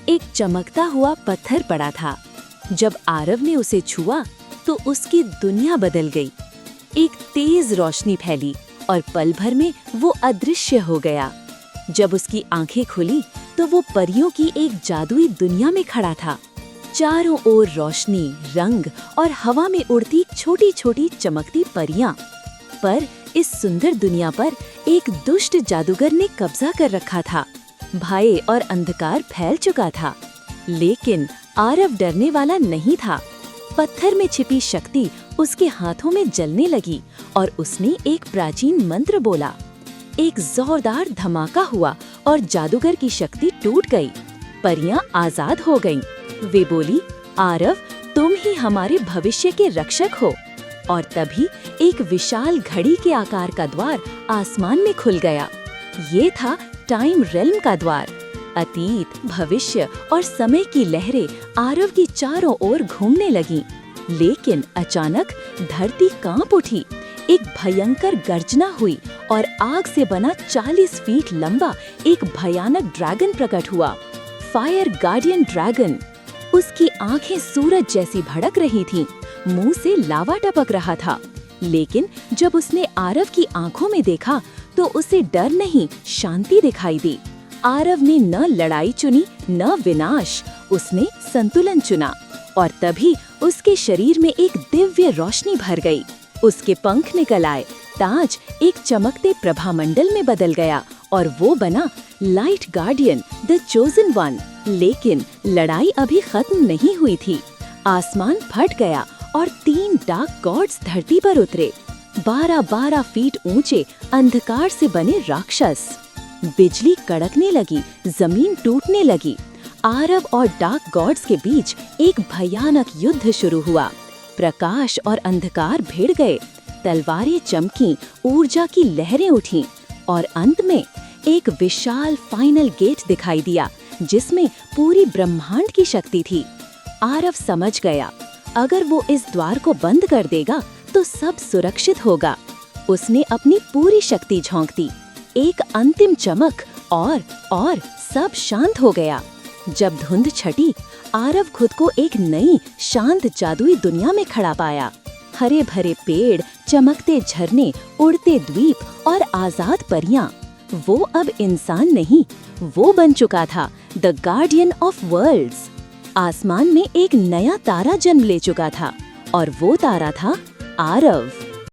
एक चमकता हुआ पत्थर पड़ा था। जब आरव ने उसे छुआ तो उसकी दुनिया बदल गई। एक तेज रोशनी फैली और पल भर में वो अदृश्य हो गया। जब उसकी आंखें खुली तो वो परियों की एक जादुई दुनिया में खड़ा था। चारों ओर रोशनी, रंग और हवा में उड़ती छोटी छोटी चमकती परियां। पर इस सुंदर दुनिया पर एक दुष्ट जादूगर ने कब्जा कर रखा था। भय और अंधकार फैल चुका था, लेकिन आरव डरने वाला नहीं था। पत्थर में छिपी शक्ति उसके हाथों में जलने लगी और उसने एक प्राचीन मंत्र बोला। एक जोरदार धमाका हुआ और जादूगर की शक्ति टूट गई। परियां आजाद हो गईं। वे बोली, आरव, तुम ही हमारे भविष्य के रक्षक हो। और तभी एक विशाल घड़ी के आकार का द्वार आसमान में खुल गया। ये था टाइम रेल्म का द्वार। अतीत, भविष्य और समय की लहरें आरव की चारों ओर घूमने लगीं। लेकिन अचानक धरती कांप उठी। एक भयंकर गर्जना हुई और आग से बना 40 फीट लंबा एक भयानक ड्रैगन प्रकट हुआ। Fire guardian dragon. उसकी आंखें सूरज जैसी भड़क रही थीं, मुंह से लावा टपक रहा था। लेकिन जब उसने आरव की आंखों में देखा तो उसे डर नहीं, शांति दिखाई दी। आरव ने न लड़ाई चुनी न विनाश, उसने संतुलन चुना। और तभी उसके शरीर में एक दिव्य रोशनी भर गई। उसके पंख निकल आए, ताज एक चमकते प्रभामंडल में बदल गया और वो बना light guardian, the chosen one. लेकिन लड़ाई अभी खत्म नहीं हुई थी। आसमान फट गया और 3 डार्क गॉड्स धरती पर उतरे। 12-12 फीट ऊंचे अंधकार से बने राक्षस। बिजली कड़कने लगी, जमीन टूटने लगी। आरव और डार्क गॉड्स के बीच एक भयानक युद्ध शुरू हुआ। प्रकाश और अंधकार भिड़ गए, तलवारें चमकीं, ऊर्जा की लहरें उठीं और अंत में एक विशाल फाइनल गेट दिखाई दिया जिसमें पूरी ब्रह्मांड की शक्ति थी। आरव समझ गया, अगर वो इस द्वार को बंद कर देगा तो सब सुरक्षित होगा। उसने अपनी पूरी शक्ति झोंक दी। एक अंतिम चमक और सब शांत हो गया। जब धुंध छटी, आरव खुद को एक नई शांत जादुई दुनिया में खड़ा पाया। हरे भरे पेड़, चमकते झरने, उड़ते द्वीप और आजाद परियां। वो अब इंसान नहीं, वो बन चुका था द गार्डियन ऑफ वर्ल्ड्स। आसमान में एक नया तारा जन्म ले चुका था और वो तारा था आरव।